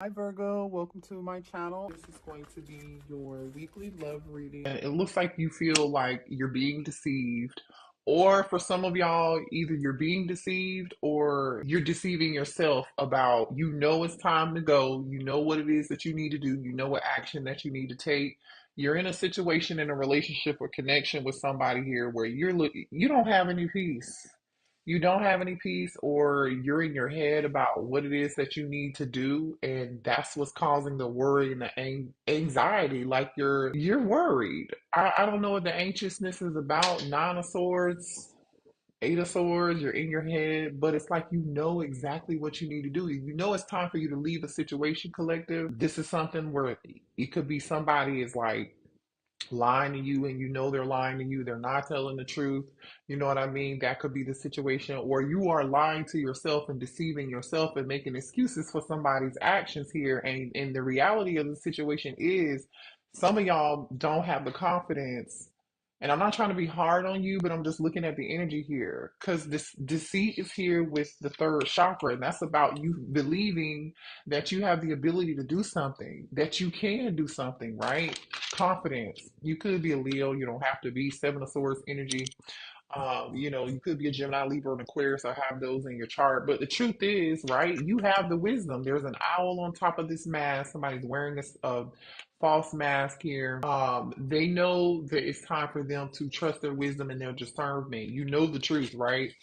Hi Virgo, welcome to my channel. This is going to be your weekly love reading. And it looks like you feel like you're being deceived, or for some of y'all, either you're being deceived or you're deceiving yourself about it's time to go, you know what it is that you need to do, you know what action that you need to take. You're in a situation in a relationship or connection with somebody here where you don't have any peace. You don't have any peace, or you're in your head about what it is that you need to do, and that's what's causing the worry and the anxiety. Like you're worried. I don't know what the anxiousness is about. Nine of Swords, Eight of Swords, you're in your head, but it's like you know exactly what you need to do. You know it's time for you to leave a situation, collective. This is something where it could be somebody is like lying to you, and you know they're lying to you, they're not telling the truth, you know what I mean? That could be the situation. Or you are lying to yourself and deceiving yourself and making excuses for somebody's actions here, and the reality of the situation is some of y'all don't have the confidence. And I'm not trying to be hard on you, but I'm just looking at the energy here, because this deceit is here with the third chakra, and that's about you believing that you have the ability to do something, that you can do something, right? Confidence. You could be a Leo, you don't have to be. Seven of Swords energy. You could be a Gemini, Libra, and Aquarius, or have those in your chart. But the truth is, right, you have the wisdom. There's an owl on top of this mask. Somebody's wearing a false mask here. They know that it's time for them to trust their wisdom and their discernment. You know the truth, right?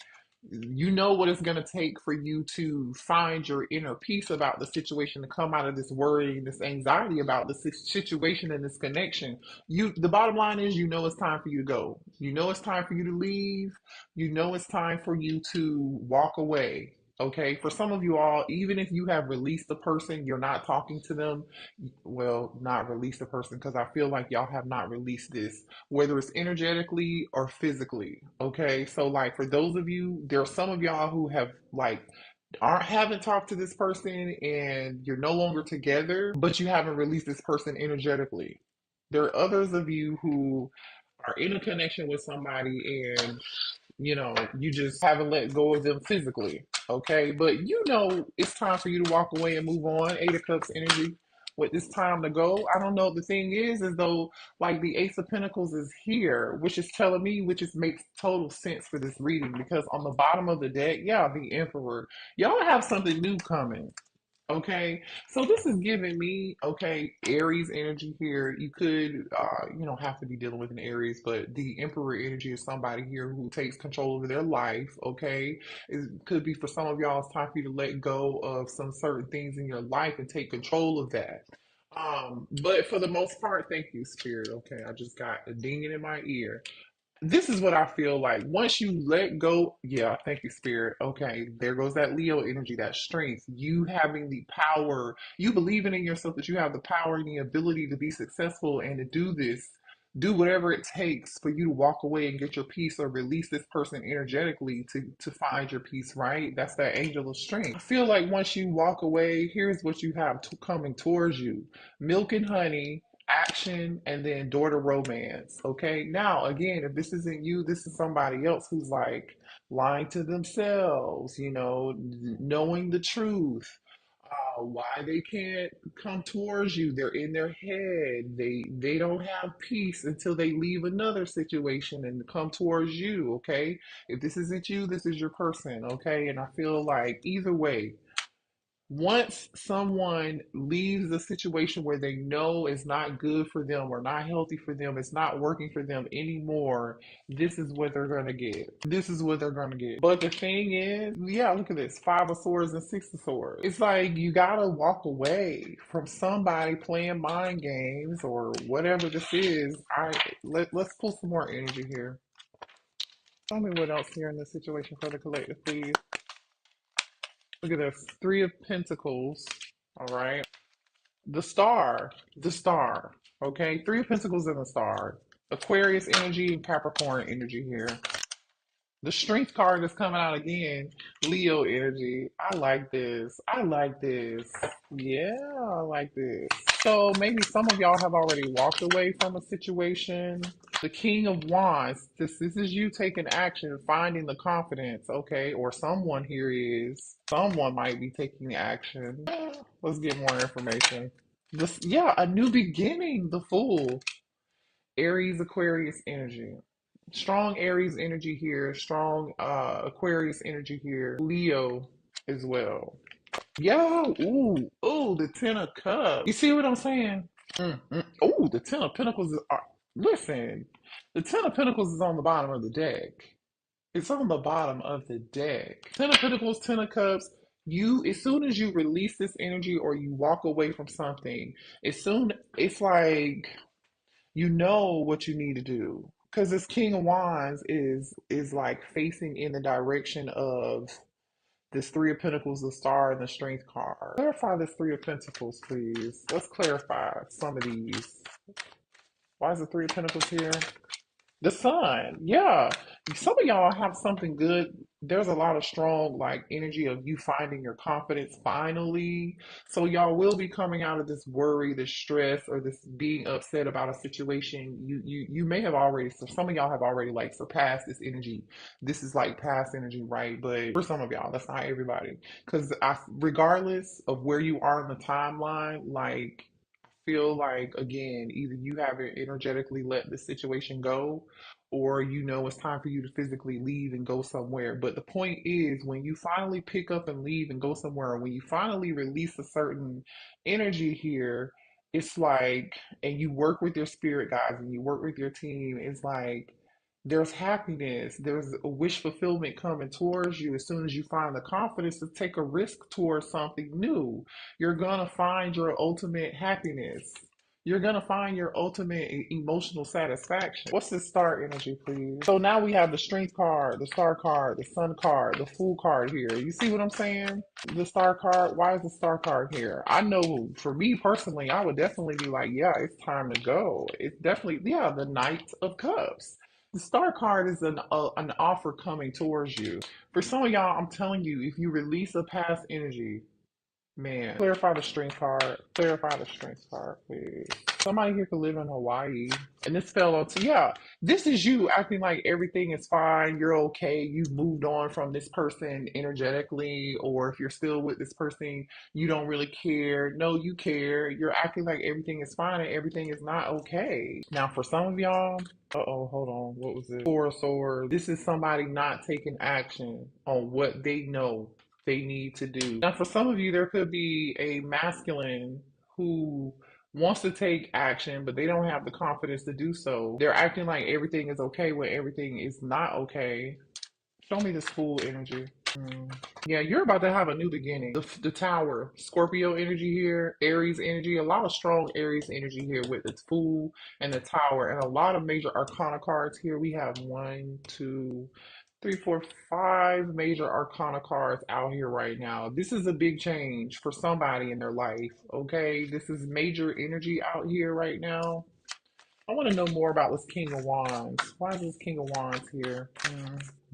You know what it's going to take for you to find your inner peace about the situation, to come out of this worry and this anxiety about the situation and this connection. The bottom line is, you know it's time for you to go. You know it's time for you to leave. You know it's time for you to walk away. Okay, for some of you all, even if you have released the person, you're not talking to them. Well, not release the person, because I feel like y'all have not released this, whether it's energetically or physically. Okay, so like for those of you, there are some of y'all who have like aren't haven't talked to this person and you're no longer together, but you haven't released this person energetically. There are others of you who are in a connection with somebody, and you just haven't let go of them physically. Okay, but it's time for you to walk away and move on. Eight of Cups energy. With this time to go, I don't know. The thing is though, like the Ace of Pentacles is here, which is telling me, which just makes total sense for this reading, because on the bottom of the deck, yeah, the Emperor, y'all have something new coming. Okay, so this is giving me, okay, Aries energy here. You could, have to be dealing with an Aries, but the Emperor energy is somebody here who takes control over their life. Okay, it could be for some of y'all, it's time for you to let go of some certain things in your life and take control of that. But for the most part, thank you, Spirit. Okay, I just got a dinging in my ear. This is what I feel like. Once you let go, yeah, thank you, Spirit. Okay, there goes that Leo energy, that strength. You having the power, you believing in yourself that you have the power and the ability to be successful and to do this, do whatever it takes for you to walk away and get your peace, or release this person energetically to find your peace, right? That's that angel of strength. I feel like once you walk away, here's what you have coming towards you: milk and honey, action, and then daughter romance. Okay. Now, again, if this isn't you, this is somebody else who's like lying to themselves, knowing the truth. Why they can't come towards you? They're in their head. They don't have peace until they leave another situation and come towards you. Okay. If this isn't you, this is your person. Okay. And I feel like either way, once someone leaves a situation where they know it's not good for them or not healthy for them, it's not working for them anymore, this is what they're going to get. This is what they're going to get. But the thing is, yeah, look at this: Five of Swords and Six of Swords. It's like you got to walk away from somebody playing mind games or whatever this is. Let's pull some more energy here. Tell me what else here in this situation for the collective, please. Look at this: Three of Pentacles. All right. The star. Okay, Three of Pentacles and the Star. Aquarius energy and Capricorn energy here. The strength card is coming out again. Leo energy. I like this. I like this. Yeah, I like this. So maybe some of y'all have already walked away from a situation. The King of Wands. This is you taking action, finding the confidence, okay? Or someone here is. Someone might be taking action. Let's get more information. This, yeah, a new beginning. The Fool. Aries, Aquarius energy. Strong Aries energy here, strong Aquarius energy here, Leo as well. Yo, ooh, the Ten of Cups. You see what I'm saying? Ooh, the Ten of Pentacles is, listen, the Ten of Pentacles is on the bottom of the deck. It's on the bottom of the deck. Ten of Pentacles, Ten of Cups. You, as soon as you release this energy or you walk away from something, it's like you know what you need to do because this King of Wands is like facing in the direction of this Three of Pentacles, the Star, and the Strength card. Clarify this Three of Pentacles, please. Let's clarify some of these. Why is the Three of Pentacles here? The sun, yeah. Some of y'all have something good. There's a lot of strong like energy of you finding your confidence finally. So y'all will be coming out of this worry, this stress, or this being upset about a situation. You may have already. So some of y'all have already like surpassed this energy. This is like past energy, right? But for some of y'all, that's not everybody. Because regardless of where you are in the timeline, like feel like again either you haven't energetically let the situation go or you know it's time for you to physically leave and go somewhere. But the point is when you finally pick up and leave and go somewhere, when you finally release a certain energy here, it's like, and you work with your spirit guides and you work with your team, it's like there's happiness, there's a wish fulfillment coming towards you as soon as you find the confidence to take a risk towards something new. You're gonna find your ultimate happiness. You're gonna find your ultimate emotional satisfaction. What's this star energy, please? So now we have the strength card, the star card, the sun card, the fool card here. You see what I'm saying? The star card. Why is the star card here? I know for me personally, I would definitely be like, yeah, it's time to go. It's definitely, yeah, the Knight of Cups. The star card is an offer coming towards you. For some of y'all, I'm telling you, if you release a past energy, man, clarify the strength card. Clarify the strength card, please. Somebody here could live in Hawaii. And this fell onto, yeah, this is you acting like everything is fine. You're okay. You've moved on from this person energetically. Or if you're still with this person, you don't really care. No, you care. You're acting like everything is fine and everything is not okay. Now, for some of y'all, uh-oh, hold on. What was this? Four of Swords. This is somebody not taking action on what they know they need to do. Now, for some of you, there could be a masculine who wants to take action, but they don't have the confidence to do so. They're acting like everything is okay when everything is not okay. Show me this fool energy. Yeah, you're about to have a new beginning. The Tower, Scorpio energy here, Aries energy, a lot of strong Aries energy here with the Fool and the Tower, and a lot of major Arcana cards here. We have one, two, three, four, five major Arcana cards out here right now. This is a big change for somebody in their life, okay? This is major energy out here right now. I want to know more about this King of Wands. Why is this King of Wands here?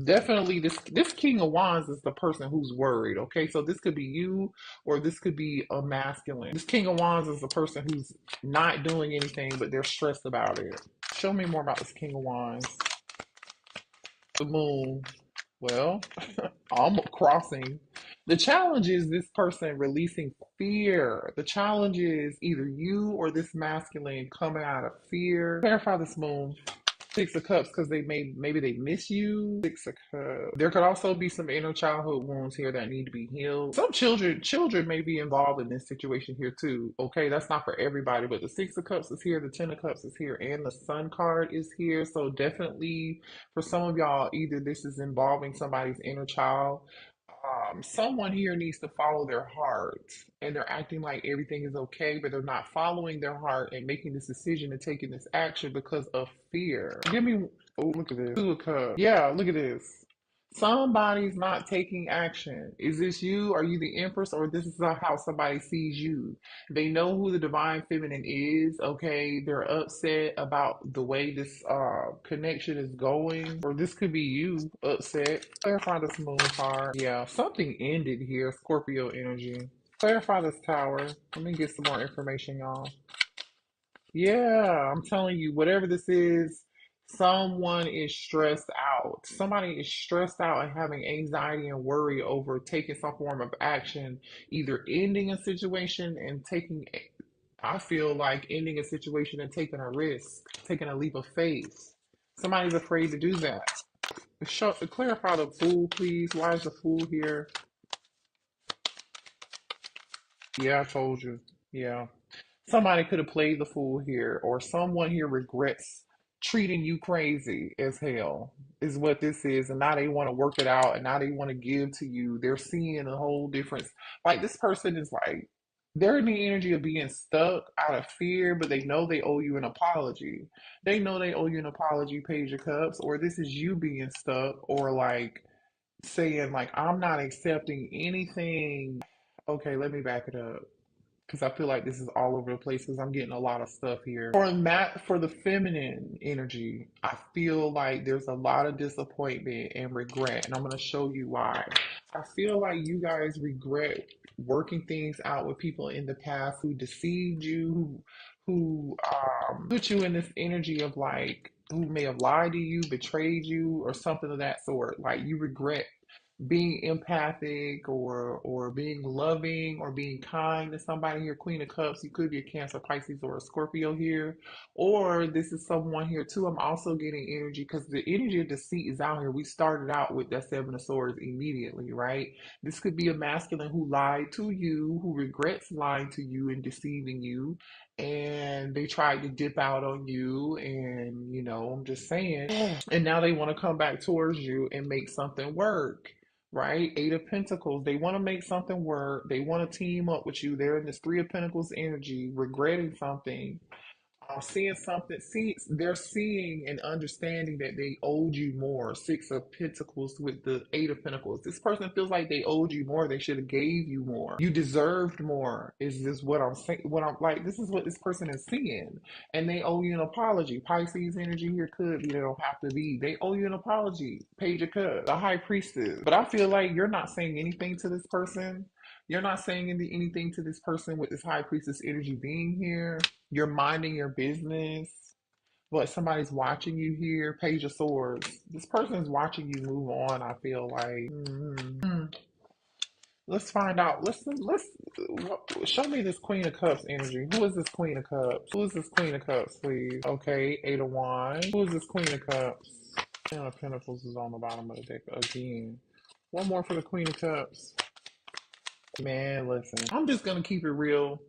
Definitely, this King of Wands is the person who's worried. Okay, so this could be you, or this could be a masculine. This King of Wands is the person who's not doing anything, but they're stressed about it. Show me more about this King of Wands. The Moon. Well, I'm crossing. The challenge is this person releasing fear. The challenge is either you or this masculine coming out of fear. Clarify this, Moon. Six of Cups because maybe they miss you. Six of Cups. There could also be some inner childhood wounds here that need to be healed. Some children may be involved in this situation here too. Okay, that's not for everybody, but the Six of Cups is here, the Ten of Cups is here, and the Sun card is here. So definitely for some of y'all, either this is involving somebody's inner child. Someone here needs to follow their heart and they're acting like everything is okay, but they're not following their heart and making this decision and taking this action because of fear. Give me, oh, look at this. Two of Cups. Yeah, look at this. Somebody's not taking action. Is this you? Are you the Empress? Or this is how somebody sees you? They know who the divine feminine is. Okay, they're upset about the way this connection is going. Or this could be you upset. Clarify this moon card. Yeah, something ended here. Scorpio energy. Clarify this tower. Let me get some more information, y'all. Yeah, I'm telling you, whatever this is, someone is stressed out. Somebody is stressed out and having anxiety and worry over taking some form of action, either ending a situation and taking, I feel like ending a situation and taking a risk, taking a leap of faith. Somebody's afraid to do that. Clarify the fool, please. Why is the fool here? Yeah, I told you. Yeah. Somebody could have played the fool here, or someone here regrets treating you crazy as hell, is what this is. And now they want to work it out and now they want to give to you. They're seeing a whole difference. Like this person is like, they're in the energy of being stuck out of fear, but they know they owe you an apology. They know they owe you an apology, Page of Cups, or this is you being stuck, or like saying, like, I'm not accepting anything. Okay, let me back it up because I feel like this is all over the place because I'm getting a lot of stuff here. For the feminine energy, I feel like there's a lot of disappointment and regret, and I'm going to show you why. I feel like you guys regret working things out with people in the past who deceived you, who put you in this energy of like who may have lied to you, betrayed you, or something of that sort. Like you regret being empathic or being loving or being kind to somebody here. Queen of Cups, you could be a Cancer, Pisces, or a Scorpio here, or this is someone here too. I'm also getting energy because the energy of deceit is out here. We started out with that Seven of Swords immediately, right? This could be a masculine who lied to you, who regrets lying to you and deceiving you, and they tried to dip out on you, and I'm just saying, and now they want to come back towards you and make something work, right? Eight of Pentacles. They want to make something work. They want to team up with you. They're in this Three of Pentacles energy, regretting something, seeing something. They're seeing and understanding that they owed you more. Six of Pentacles with the Eight of Pentacles. This person feels like they owed you more. They should have gave you more. You deserved more. Is this what I'm saying? What I'm like? This is what this person is seeing, and they owe you an apology. Pisces energy here could be. They don't have to be. They owe you an apology. Page of Cups, the High Priestess. But I feel like you're not saying anything to this person. You're not saying anything to this person with this High Priestess energy being here. You're minding your business, but somebody's watching you here. Page of Swords. This person is watching you move on. I feel like. Let's find out. Let's show me this Queen of Cups energy. Who is this Queen of Cups? Who is this Queen of Cups, please? Okay, Eight of Wands. Who is this Queen of Cups? Ten of Pentacles is on the bottom of the deck again. One more for the Queen of Cups. Man, listen. I'm just gonna keep it real.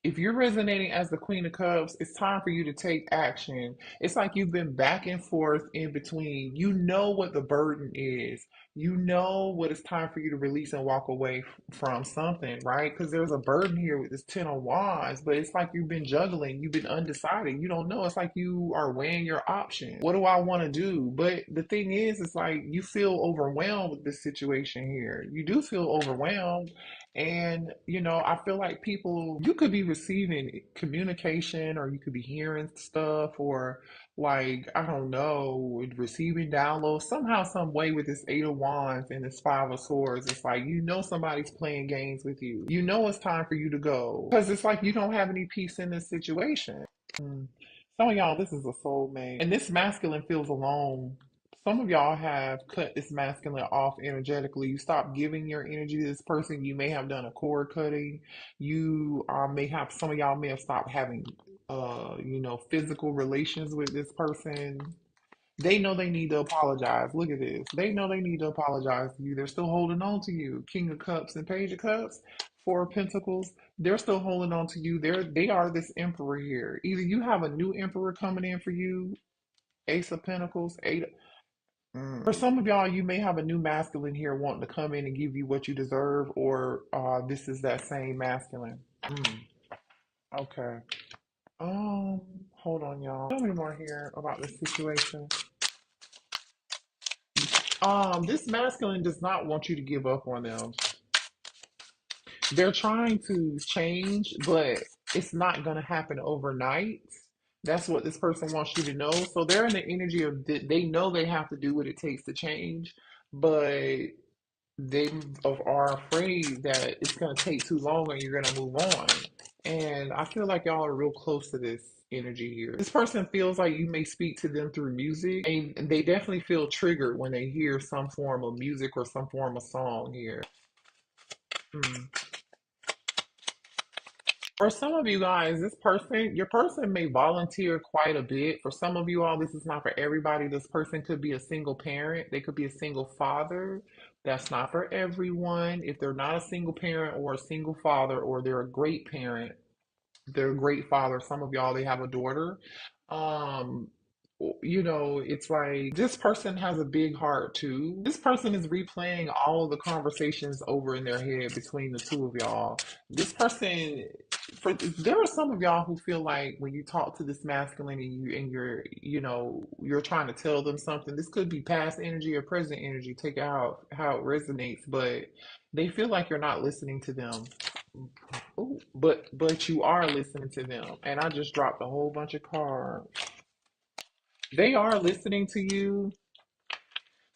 If you're resonating as the Queen of Cups, it's time for you to take action. It's like you've been back and forth in between. You know what the burden is. You know what it's time for you to release and walk away from something, right? Because there's a burden here with this Ten of Wands, but it's like you've been juggling. You've been undecided. You don't know. It's like you are weighing your options. What do I want to do? But the thing is, it's like you feel overwhelmed with this situation here. You do feel overwhelmed. And, I feel like people, you could be receiving communication or you could be hearing stuff or like, I don't know, receiving downloads somehow, some way with this Eight of Wands and this Five of Swords. It's like, somebody's playing games with you. You know it's time for you to go because it's like you don't have any peace in this situation. Mm. Some of y'all, this is a soulmate. And this masculine feels alone. Some of y'all have cut this masculine off energetically. You stop giving your energy to this person. You may have done a cord cutting. You may have, some of y'all may have stopped having, physical relations with this person. They know they need to apologize. Look at this. They know they need to apologize to you. They're still holding on to you. King of Cups and Page of Cups, Four of Pentacles. They're still holding on to you. They are this emperor here. Either you have a new emperor coming in for you, Ace of Pentacles, Eight. For some of y'all, you may have a new masculine here wanting to come in and give you what you deserve, or this is that same masculine. Okay. Hold on, y'all. Tell me more here about this situation. This masculine does not want you to give up on them. They're trying to change, but it's not going to happen overnight. That's what this person wants you to know. So they're in the energy of they know they have to do what it takes to change, but they are afraid that it's going to take too long and you're going to move on. And I feel like y'all are real close to this energy here. This person feels like you may speak to them through music, and they definitely feel triggered when they hear some form of music or some form of song here. Hmm. For some of you guys, your person may volunteer quite a bit. For some of you all, this is not for everybody. This person could be a single parent. They could be a single father. That's not for everyone. If they're not a single parent or a single father, or they're a great parent, they're a great father. Some of y'all, they have a daughter. Um, it's like this person has a big heart too. This person is replaying all of the conversations over in their head between the two of y'all. This person, there are some of y'all who feel like when you talk to this masculine and you're trying to tell them something. This could be past energy or present energy. Take it how it resonates, but they feel like you're not listening to them. Ooh, but you are listening to them. And I just dropped a whole bunch of cards. They are listening to you.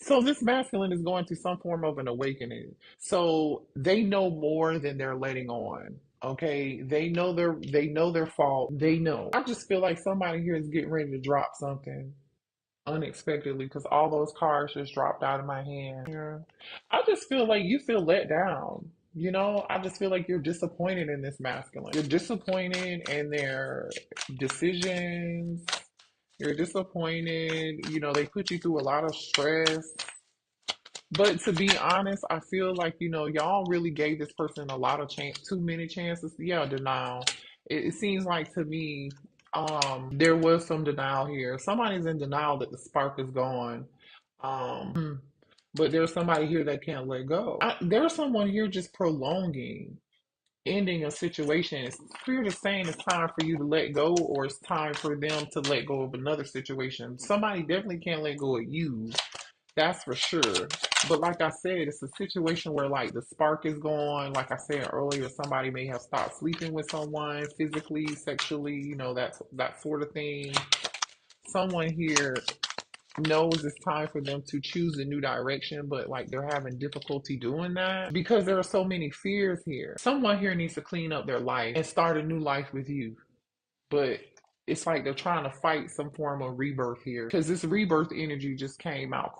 So this masculine is going through some form of an awakening. So they know more than they're letting on. Okay, they know their fault. They know. I just feel like somebody here is getting ready to drop something unexpectedly because all those cards just dropped out of my hand. Yeah. I just feel like you feel let down. I just feel like you're disappointed in this masculine. You're disappointed in their decisions. You're disappointed. They put you through a lot of stress. But to be honest, I feel like, y'all really gave this person a lot of chance, too many chances. Yeah, denial. It seems like to me, there was some denial here. Somebody's in denial that the spark is gone. But there's somebody here that can't let go. There's someone here just prolonging, ending a situation. It's clear to saying it's time for you to let go, or it's time for them to let go of another situation. Somebody definitely can't let go of you. That's for sure. But like I said, it's a situation where like the spark is gone. Like I said earlier, somebody may have stopped sleeping with someone physically, sexually, that sort of thing. Someone here knows it's time for them to choose a new direction, but like they're having difficulty doing that because there are so many fears here. Someone here needs to clean up their life and start a new life with you. But it's like they're trying to fight some form of rebirth here because this rebirth energy just came out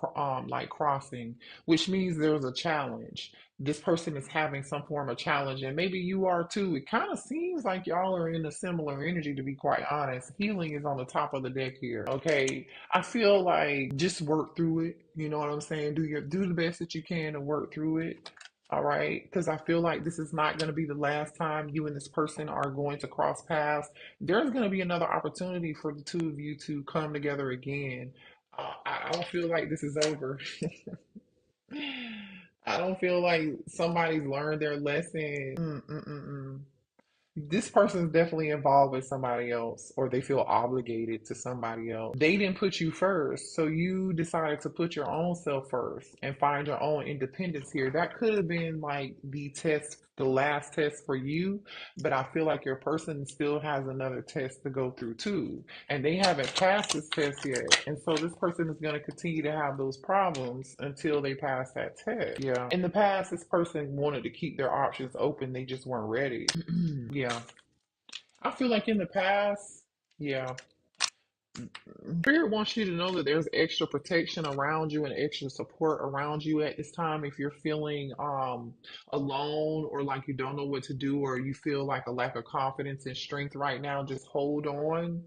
like crossing, which means there's a challenge. This person is having some form of challenge, and maybe you are too. It kind of seems like y'all are in a similar energy, to be quite honest. Healing is on the top of the deck here. Okay, I feel like just work through it. You know what I'm saying? Do the best that you can to work through it. All right, because I feel like this is not going to be the last time you and this person are going to cross paths. There's going to be another opportunity for the two of you to come together again. I don't feel like this is over. I don't feel like somebody's learned their lesson. Mm-mm-mm-mm. This person is definitely involved with somebody else, or they feel obligated to somebody else. They didn't put you first, so you decided to put your own self first and find your own independence here. That could have been like the last test for you, but I feel like your person still has another test to go through too, and they haven't passed this test yet. And so this person is going to continue to have those problems until they pass that test. Yeah. In the past, this person wanted to keep their options open, they just weren't ready. Yeah. I feel like in the past, yeah, Spirit wants you to know that there's extra protection around you and extra support around you at this time. If you're feeling alone, or like you don't know what to do, or you feel like a lack of confidence and strength right now, just hold on.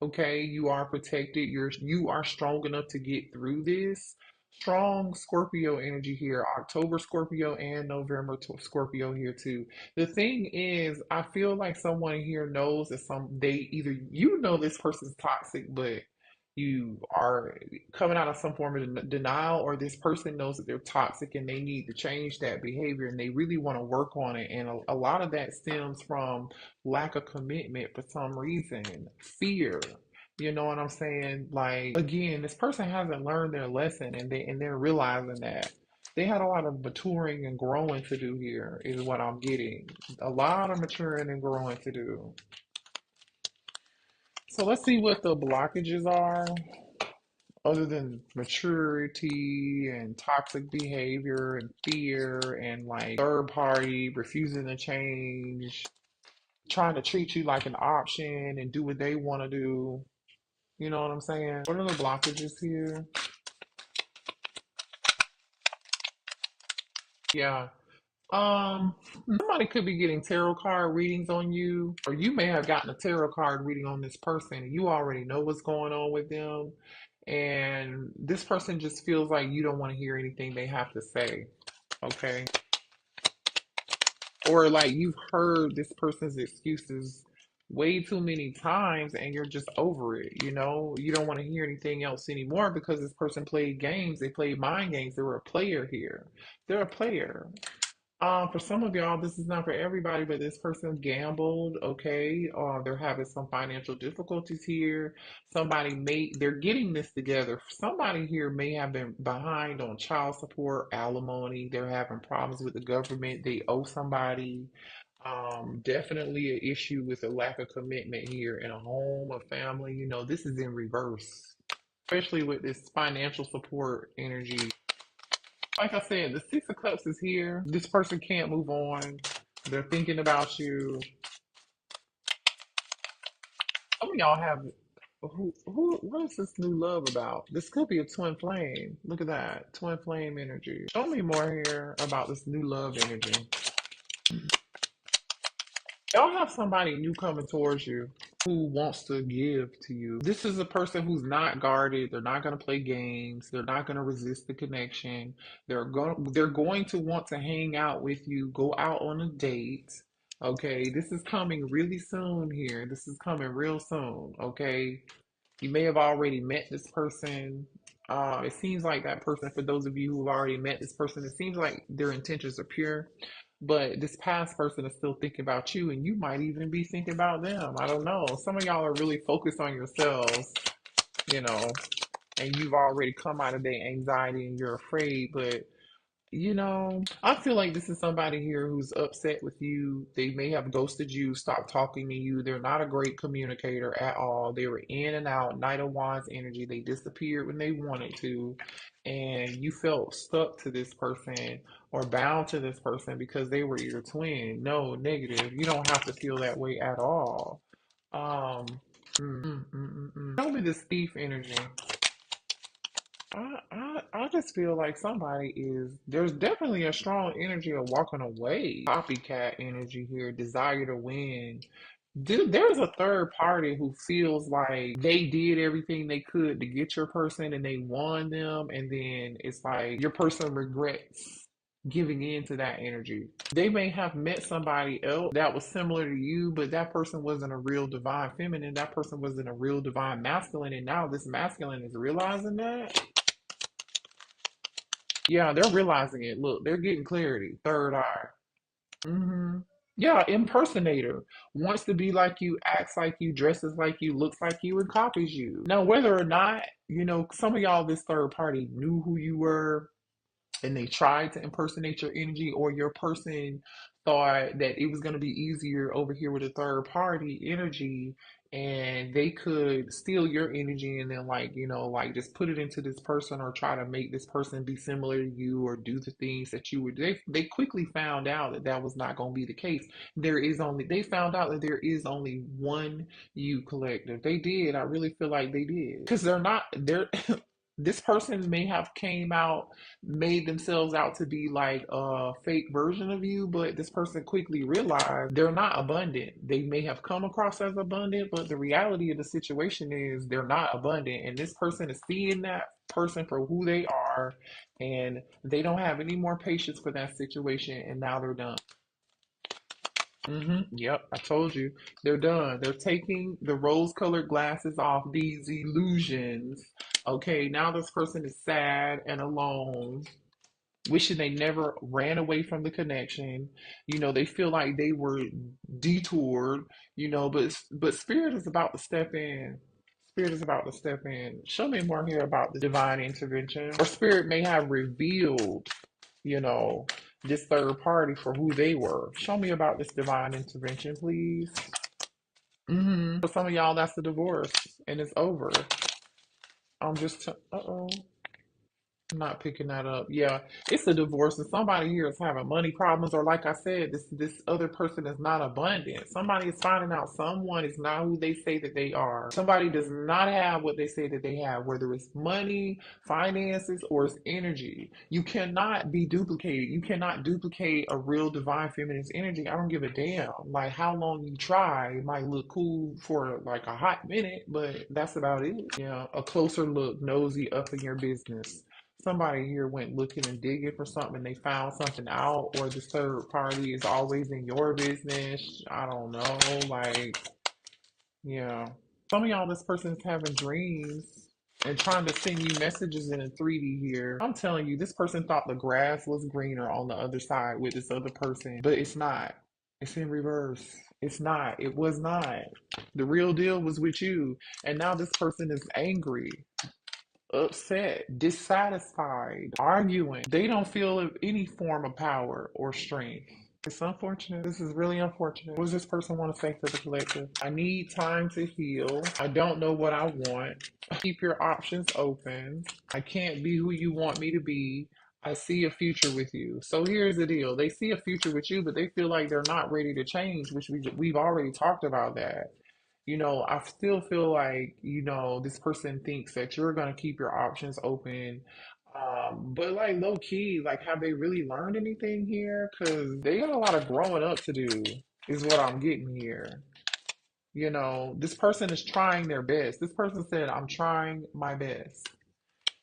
Okay, you are protected. You are strong enough to get through this. Strong Scorpio energy here. October Scorpio and November Scorpio here too. The thing is, I feel like someone here knows that they either this person's toxic, but you are coming out of some form of denial, or this person knows that they're toxic and they need to change that behavior and they really want to work on it. And a lot of that stems from lack of commitment for some reason, fear. You know what I'm saying? Like again, this person hasn't learned their lesson, and they're realizing that they had a lot of maturing and growing to do here. Is what I'm getting. A lot of maturing and growing to do. So let's see what the blockages are, other than maturity and toxic behavior and fear and like third party refusing to change, trying to treat you like an option and do what they want to do. You know what I'm saying? What are the blockages here? Yeah. Somebody could be getting tarot card readings on you, or you may have gotten a tarot card reading on this person and you already know what's going on with them. And this person just feels like you don't want to hear anything they have to say. Okay. Or like you've heard this person's excuses way too many times and you're just over it. You don't want to hear anything else anymore because this person played games. They played mind games. They were a player here. They're a player. For some of y'all, this is not for everybody, but this person gambled, okay? They're having some financial difficulties here. They're getting this together. Somebody here may have been behind on child support, alimony. They're having problems with the government. They owe somebody. Definitely an issue with a lack of commitment here in a home, a family. This is in reverse, especially with this financial support energy. Like I said, the Six of Cups is here. This person can't move on. They're thinking about you. Some of y'all have what is this new love about? This could be a twin flame. Look at that. Twin flame energy. Show me more here about this new love energy. Y'all have somebody new coming towards you who wants to give to you. This is a person who's not guarded. They're not going to play games. They're not going to resist the connection. They're going to want to hang out with you, go out on a date. Okay, this is coming really soon here. This is coming real soon. Okay, you may have already met this person. It seems like that person, for those of you who've already met this person, it seems like their intentions are pure. But this past person is still thinking about you, and you might even be thinking about them. I don't know. Some of y'all are really focused on yourselves, you know, and you've already come out of their anxiety and you're afraid, but I feel like this is somebody here who's upset with you. They may have ghosted you, stopped talking to you. They're not a great communicator at all. They were in and out, Knight of Wands energy. They disappeared when they wanted to. And you felt stuck to this person or bound to this person because they were your twin. No, negative. You don't have to feel that way at all. Um, Tell me this thief energy. I just feel like there's definitely a strong energy of walking away. Copycat energy here, desire to win. Dude, there's a third party who feels like they did everything they could to get your person and they won them, and then it's like your person regrets giving in to that energy. They may have met somebody else that was similar to you, but that person wasn't a real divine feminine. That person wasn't a real divine masculine, and now this masculine is realizing that. Yeah, they're realizing it. Look, they're getting clarity. Third eye. hmm Yeah, impersonator. Wants to be like you, acts like you, dresses like you, looks like you, and copies you. Now, whether or not, some of y'all, this third party knew who you were and they tried to impersonate your energy, or your person thought that it was going to be easier over here with a third party energy and they could steal your energy and then like just put it into this person or try to make this person be similar to you or do the things that you would. They quickly found out that that was not going to be the case. They found out that there is only one you collective. They did. I really feel like they did, because they're this person may have came out, made themselves out to be like a fake version of you, but this person quickly realized they're not abundant. They may have come across as abundant, but the reality of the situation is they're not abundant. And this person is seeing that person for who they are, and they don't have any more patience for that situation, and now they're done. Yep, I told you. They're done. They're taking the rose-colored glasses off these illusions. Okay, now this person is sad and alone, wishing they never ran away from the connection. They feel like they were detoured, but spirit is about to step in. Spirit is about to step in. Show me more here about the divine intervention. Or Spirit may have revealed, you know, this third party for who they were. Show me about this divine intervention, please. For some of y'all, that's the divorce and it's over. I'm just, uh-oh. I'm not picking that up. Yeah, it's a divorce, and somebody here is having money problems, or like I said, this other person is not abundant. Somebody is finding out someone is not who they say that they are. Somebody does not have what they say that they have, whether it's money, finances, or it's energy. You cannot be duplicated. You cannot duplicate a real divine feminine's energy. I don't give a damn. Like how long you try, it might look cool for like a hot minute, but that's about it. Yeah, a closer look, nosy up in your business. Somebody here went looking and digging for something and they found something out, or the third party is always in your business. I don't know. Like, yeah. Some of y'all, this person's having dreams and trying to send you messages in a 3D here. I'm telling you, this person thought the grass was greener on the other side with this other person, but it's not. It's in reverse. It's not. It was not. The real deal was with you. And now this person is angry, upset, dissatisfied, arguing. They don't feel any form of power or strength. It's unfortunate. This is really unfortunate. What does this person want to say to the collective? I need time to heal. I don't know what I want. Keep your options open. I can't be who you want me to be. I see a future with you. So here's the deal. They see a future with you, but they feel like they're not ready to change, which we've already talked about that. I still feel like, this person thinks that you're going to keep your options open. But like low key, like have they really learned anything here? Because they got a lot of growing up to do, is what I'm getting here. This person is trying their best. This person said, I'm trying my best.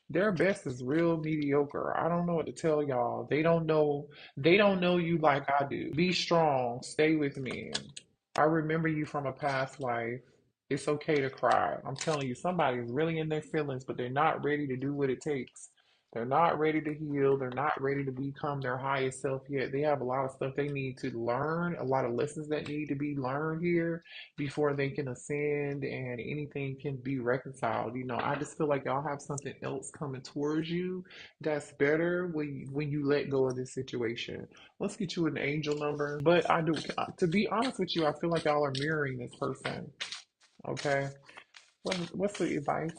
Their best is real mediocre. I don't know what to tell y'all. They don't know you like I do. Be strong. Stay with me. I remember you from a past life. It's okay to cry. I'm telling you, somebody is really in their feelings, but they're not ready to do what it takes. They're not ready to heal. They're not ready to become their highest self yet. They have a lot of stuff they need to learn, a lot of lessons that need to be learned here before they can ascend and anything can be reconciled. I just feel like y'all have something else coming towards you that's better when you let go of this situation. Let's get you an angel number. But to be honest with you, I feel like y'all are mirroring this person. Okay. What's the advice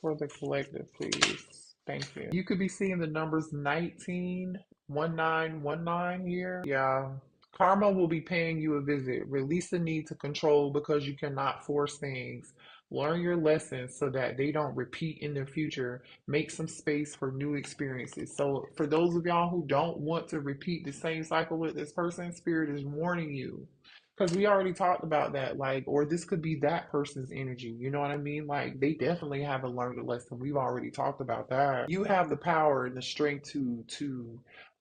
for the collective, please? Thank you. You could be seeing the numbers 191919 here. Yeah. Karma will be paying you a visit. Release the need to control because you cannot force things. Learn your lessons so that they don't repeat in the future. Make some space for new experiences. So, for those of y'all who don't want to repeat the same cycle with this person, Spirit is warning you. Because we already talked about that, like, or this could be that person's energy. You know what I mean? Like, they definitely haven't learned a lesson. We've already talked about that. You have the power and the strength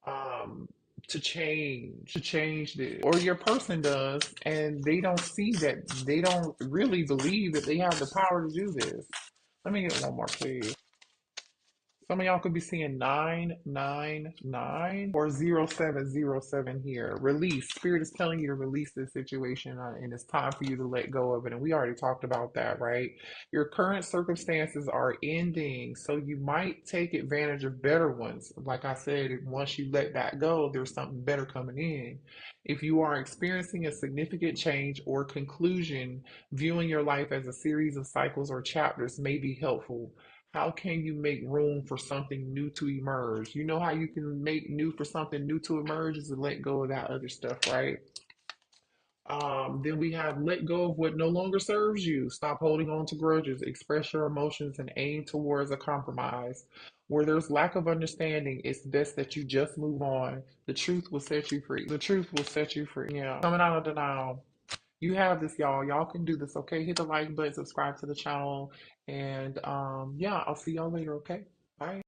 um, to change this, or your person does, and they don't see that. They don't really believe that they have the power to do this. Let me get one more, please. Some of y'all could be seeing 999 or 0707 here. Release. Spirit is telling you to release this situation, and it's time for you to let go of it. And we already talked about that, right? Your current circumstances are ending, so you might take advantage of better ones. Like I said, once you let that go, there's something better coming in. If you are experiencing a significant change or conclusion, viewing your life as a series of cycles or chapters may be helpful. How can you make room for something new to emerge? You know how you can make new for something new to emerge is to let go of that other stuff, right? Then we have let go of what no longer serves you. Stop holding on to grudges. Express your emotions and aim towards a compromise. Where there's lack of understanding, it's best that you just move on. The truth will set you free. The truth will set you free. Yeah. Coming out of denial. You have this, y'all. Y'all can do this, okay? Hit the like button, subscribe to the channel, and yeah, I'll see y'all later, okay? Bye.